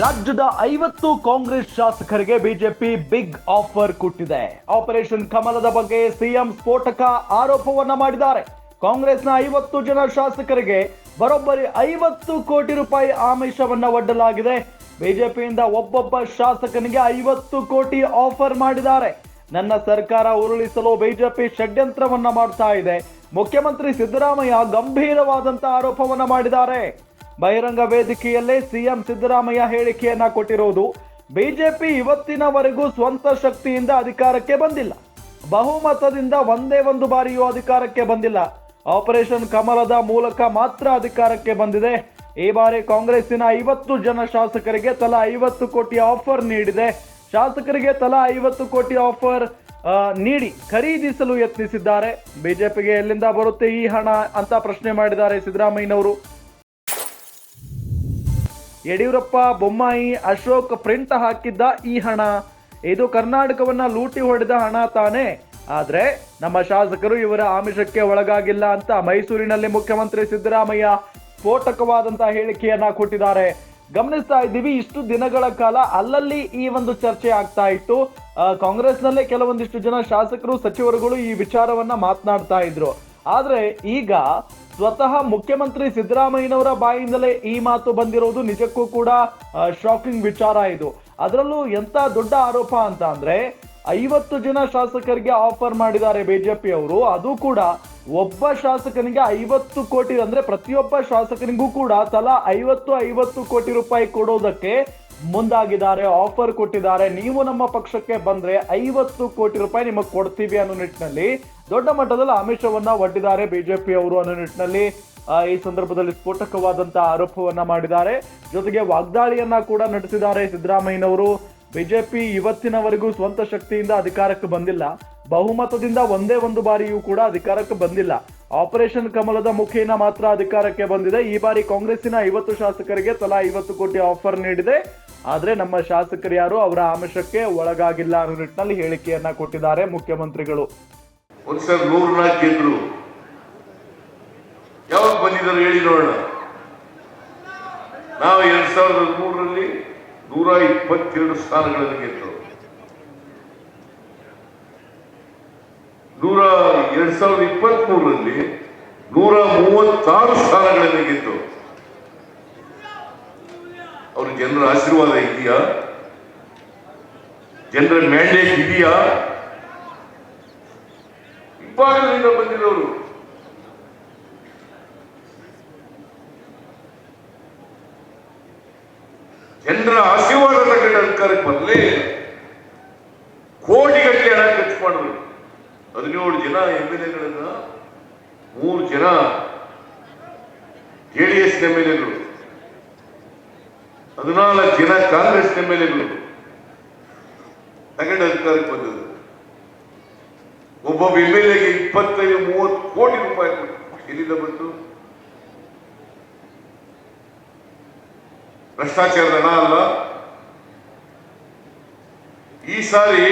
ರಾಜ್ಯದ 50 ಕಾಂಗ್ರೆಸ್ ಶಾಸಕರಿಗೆ BJP big offer ಕೊಟ್ಟಿದೆ. ಆಪರೇಷನ್ ಕಮಲದ ಬಗ್ಗೆ ಸಿಎಂ ಸ್ಫೋಟಕ ಆರೋಪವನ್ನ ಮಾಡಿದ್ದಾರೆ. ಕಾಂಗ್ರೆಸ್ನ 50 ಜನ ಶಾಸಕರಿಗೆ ಬರೋಬ್ಬರಿ 50 ಕೋಟಿ ರೂಪಾಯಿ ಆಮಿಷವನ್ನ ಒಡ್ಡಲಾಗಿದೆ. ಬಿಜೆಪಿಯಿಂದ ಒಬ್ಬೊಬ್ಬ ಶಾಸಕನಿಗೆ 50 ಕೋಟಿ ಆಫರ್ ಮಾಡಿದ್ದಾರೆ. ನನ್ನ ಸರ್ಕಾರ ಉರುಳಿಸಲು ಬಿಜೆಪಿ ಷಡ್ಯಂತ್ರವನ್ನ ಮಾಡ್ತಾ ಇದೆ. ಮುಖ್ಯಮಂತ್ರಿ ಸಿದ್ದರಾಮಯ್ಯ ಗಂಭೀರವಾದಂತಹ ಆರೋಪವನ್ನ ಮಾಡಿದ್ದಾರೆ. ಬಹಿರಂಗ ವೇದಿಕೆಯಲ್ಲೇ ಸಿಎಂ ಸಿದ್ದರಾಮಯ್ಯ ಹೇಳಿಕೆಯನ್ನ ಕೊಟ್ಟಿರುವುದು, ಬಿಜೆಪಿ ಇವತ್ತಿನವರೆಗೂ ಸ್ವಂತ ಶಕ್ತಿಯಿಂದ ಅಧಿಕಾರಕ್ಕೆ ಬಂದಿಲ್ಲ. ಬಹುಮತದಿಂದ ಒಂದೇ ಒಂದು ಬಾರಿಯೂ ಅಧಿಕಾರಕ್ಕೆ ಬಂದಿಲ್ಲ. ಆಪರೇಷನ್ ಕಮಲದ ಮೂಲಕ ಮಾತ್ರ ಅಧಿಕಾರಕ್ಕೆ ಬಂದಿದೆ. ಈ ಬಾರಿ ಕಾಂಗ್ರೆಸ್ಸಿನ 50 ಜನ ಶಾಸಕರಿಗೆ ತಲಾ 50 ಕೋಟಿ ಆಫರ್ ನೀಡಿದೆ. ಶಾಸಕರಿಗೆ ತಲಾ 50 ಕೋಟಿ ಆಫರ್ ನೀಡಿ ಖರೀದಿಸಲು ಯತ್ನಿಸಿದ್ದಾರೆ. ಬಿಜೆಪಿಗೆ ಎಲ್ಲಿಂದ ಬರುತ್ತೆ ಈ ಹಣ ಅಂತ ಪ್ರಶ್ನೆ ಮಾಡಿದ್ದಾರೆ ಸಿದ್ದರಾಮಯ್ಯನವರು. ಯಡಿಯೂರಪ್ಪ, ಬೊಮ್ಮಾಯಿ, ಅಶೋಕ್ ಪ್ರಿಂಟ್ ಹಾಕಿದ್ದ ಈ ಹಣ, ಇದು ಕರ್ನಾಟಕವನ್ನ ಲೂಟಿ ಹೊಡೆದ ಹಣ ತಾನೇ. ಆದ್ರೆ ನಮ್ಮ ಶಾಸಕರು ಇವರ ಆಮಿಷಕ್ಕೆ ಒಳಗಾಗಿಲ್ಲ ಅಂತ ಮೈಸೂರಿನಲ್ಲಿ ಮುಖ್ಯಮಂತ್ರಿ ಸಿದ್ದರಾಮಯ್ಯ ಸ್ಫೋಟಕವಾದಂತಹ ಹೇಳಿಕೆಯನ್ನ ಕೊಟ್ಟಿದ್ದಾರೆ. ಗಮನಿಸ್ತಾ ಇದ್ದೀವಿ, ಇಷ್ಟು ದಿನಗಳ ಕಾಲ ಅಲ್ಲಲ್ಲಿ ಈ ಒಂದು ಚರ್ಚೆ ಆಗ್ತಾ ಇತ್ತು. ಕಾಂಗ್ರೆಸ್ನಲ್ಲೇ ಕೆಲವೊಂದಿಷ್ಟು ಜನ ಶಾಸಕರು, ಸಚಿವರುಗಳು ಈ ವಿಚಾರವನ್ನ ಮಾತನಾಡ್ತಾ ಇದ್ರು. ಆದ್ರೆ ಈಗ ಸ್ವತಃ ಮುಖ್ಯಮಂತ್ರಿ ಸಿದ್ದರಾಮಯ್ಯನವರ ಬಾಯಿಂದಲೇ ಈ ಮಾತು ಬಂದಿರೋದು ನಿಜಕ್ಕೂ ಕೂಡ ಶಾಕಿಂಗ್ ವಿಚಾರ ಇದು. ಅದರಲ್ಲೂ ಎಂತ ದೊಡ್ಡ ಆರೋಪ ಅಂತ ಅಂದ್ರೆ 50 ಜನ ಶಾಸಕರಿಗೆ ಆಫರ್ ಮಾಡಿದ್ದಾರೆ ಬಿಜೆಪಿ ಅವರು. ಅದು ಕೂಡ ಒಬ್ಬ ಶಾಸಕನಿಗೆ 50 ಕೋಟಿ, ಅಂದ್ರೆ ಪ್ರತಿಯೊಬ್ಬ ಶಾಸಕನಿಗೂ ಕೂಡ ತಲಾ 50 ಕೋಟಿ ರೂಪಾಯಿ ಕೊಡೋದಕ್ಕೆ ಮುಂದಾಗಿದ್ದಾರೆ, ಆಫರ್ ಕೊಟ್ಟಿದ್ದಾರೆ. ನೀವು ನಮ್ಮ ಪಕ್ಷಕ್ಕೆ ಬಂದ್ರೆ 50 ಕೋಟಿ ರೂಪಾಯಿ ನಿಮಗೆ ಕೊಡ್ತೀವಿ ಅನ್ನೋ ನಿಟ್ಟಿನಲ್ಲಿ ದೊಡ್ಡ ಮಟ್ಟದಲ್ಲಿ ಆಮಿಷವನ್ನ ಒಡ್ಡಿದ್ದಾರೆ ಬಿಜೆಪಿ ಅವರು ಅನ್ನೋ ನಿಟ್ಟಿನಲ್ಲಿ ಈ ಸಂದರ್ಭದಲ್ಲಿ ಸ್ಫೋಟಕವಾದಂತಹ ಆರೋಪವನ್ನ ಮಾಡಿದ್ದಾರೆ. ಜೊತೆಗೆ ವಾಗ್ದಾಳಿಯನ್ನ ಕೂಡ ನಡೆಸಿದ್ದಾರೆ ಸಿದ್ದರಾಮಯ್ಯನವರು. ಬಿಜೆಪಿ ಇವತ್ತಿನವರೆಗೂ ಸ್ವಂತ ಶಕ್ತಿಯಿಂದ ಅಧಿಕಾರಕ್ಕೆ ಬಂದಿಲ್ಲ. ಬಹುಮತದಿಂದ ಒಂದೇ ಒಂದು ಬಾರಿಯೂ ಕೂಡ ಅಧಿಕಾರಕ್ಕೆ ಬಂದಿಲ್ಲ. ಆಪರೇಷನ್ ಕಮಲದ ಮುಖೇನ ಮಾತ್ರ ಅಧಿಕಾರಕ್ಕೆ ಬಂದಿದೆ. ಈ ಬಾರಿ ಕಾಂಗ್ರೆಸ್ಸಿನ 50 ಶಾಸಕರಿಗೆ ತಲಾ 50 ಕೋಟಿ ಆಫರ್ ನೀಡಿದೆ. ಆದ್ರೆ ನಮ್ಮ ಶಾಸಕರು ಯಾರು ಅವರ ಆಮಿಷಕ್ಕೆ ಒಳಗಾಗಿಲ್ಲ ಅನ್ನೋ ನಿಟ್ಟಿನಲ್ಲಿ ಹೇಳಿಕೆಯನ್ನ ಕೊಟ್ಟಿದ್ದಾರೆ ಮುಖ್ಯಮಂತ್ರಿಗಳು. ಒಂದ್ಸಲ 104 ಗೆದ್ರು, ಯಾವಾಗ ಬಂದಿದ್ದಾರೆ ಹೇಳಿ ನೋಡೋಣ. ನಾವು 2003ರಲ್ಲಿ 122 ಸ್ಥಾನಗಳನ್ನು ಗೆದ್ದು, 2023ರಲ್ಲಿ 136 ಸ್ಥಾನಗಳನ್ನು ಗೆದ್ದು. ಅವರು ಜನರ ಆಶೀರ್ವಾದ ಇದೆಯಾ? ಜನರ ಮ್ಯಾಂಡೇಟ್ ಇದೆಯಾ? ಇಬ್ಬಾಗಲಿಂದ ಬಂದಿರೋರು. ಜನರ ಆಶೀರ್ವಾದ ತಗೊಂಡು ಅಧಿಕಾರಕ್ಕೆ ಬರಲೇ ಕೋಟಿಗಟ್ಟಲೆ ಹಣ ಖರ್ಚು ಮಾಡಿದ್ರು. 17 ಜನ MLA-ಗಳನ್ನ, 3 ಜನ JDS MLA-ಗಳು, 14 ಜನ ಕಾಂಗ್ರೆಸ್ MLA-ಗಳು ತಗೊಂಡು ಅಧಿಕಾರಕ್ಕೆ ಬಂದದ್ದು. ಒಬ್ಬೊಬ್ಬ MLA-ಗೆ 25-30 ಕೋಟಿ ರೂಪಾಯಿ ಎಲ್ಲಿಂದ ಬಂತು? ಭ್ರಷ್ಟಾಚಾರದ ಹಣ ಅಲ್ಲ. ಈ ಸಾರಿ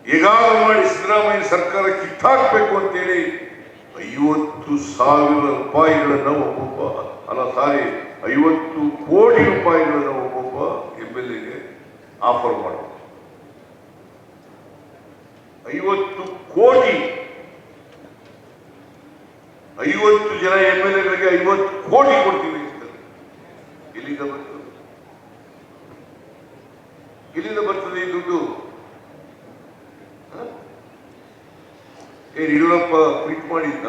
ಹೇಗಾದರೂ ಮಾಡಿ ಸಿದ್ದರಾಮಯ್ಯ ಸರ್ಕಾರ ಕಿತ್ತಾಕ್ಬೇಕು ಅಂತೇಳಿ 50,000 ರೂಪಾಯಿಗಳನ್ನ ಒಬ್ಬೊಬ್ಬ, 50 ಕೋಟಿ ರೂಪಾಯಿಗಳನ್ನ ಒಬ್ಬೊಬ್ಬ MLA-ಗೆ ಆಫರ್ ಮಾಡೋದು. 50 ಕೋಟಿ, 50 ಜನ MLA-ಗಳಿಗೆ 50 ಕೋಟಿ ಕೊಡ್ತೀವಿ. ಎಲ್ಲಿಂದ ಬರ್ತದೆ? ಎಲ್ಲಿಂದ ಬರ್ತದೆ ಈ ದುಡ್ಡು? ಯಡಿಯೂರಪ್ಪ ಪ್ರಿಂಟ್ ಮಾಡಿದ್ದ?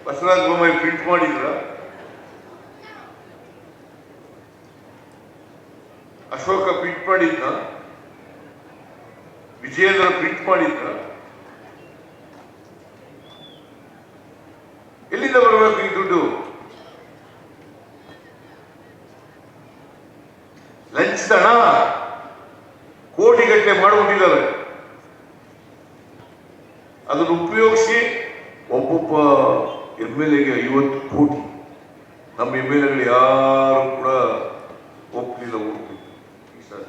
ಬಸವರಾಜ ಬೊಮ್ಮಾಯಿ ಪ್ರಿಂಟ್ ಮಾಡಿದ್ರ? ಅಶೋಕ ಪ್ರಿಂಟ್ ಮಾಡಿದ್ದ? ವಿಜಯೇಂದ್ರ ಪ್ರಿಂಟ್ ಮಾಡಿದ್ರ? ಎಲ್ಲಿಂದ ಬರಬೇಕು ಈ ದುಡ್ಡು? ಲಂಚದ ಹಣ ಕೋಟಿಗಟ್ಟಲೆ ಮಾಡಿಕೊಂಡಿದ್ದಾರೆ. ಅದನ್ನು ಉಪಯೋಗಿಸಿ ಒಬ್ಬೊಬ್ಬ MLA-ಗೆ 50 ಕೋಟಿ. ನಮ್ಮ MLA-ಗಳು ಯಾರು ಕೂಡ ಹೋಗ್ಲಿಲ್ಲ ಈ ಸರ್.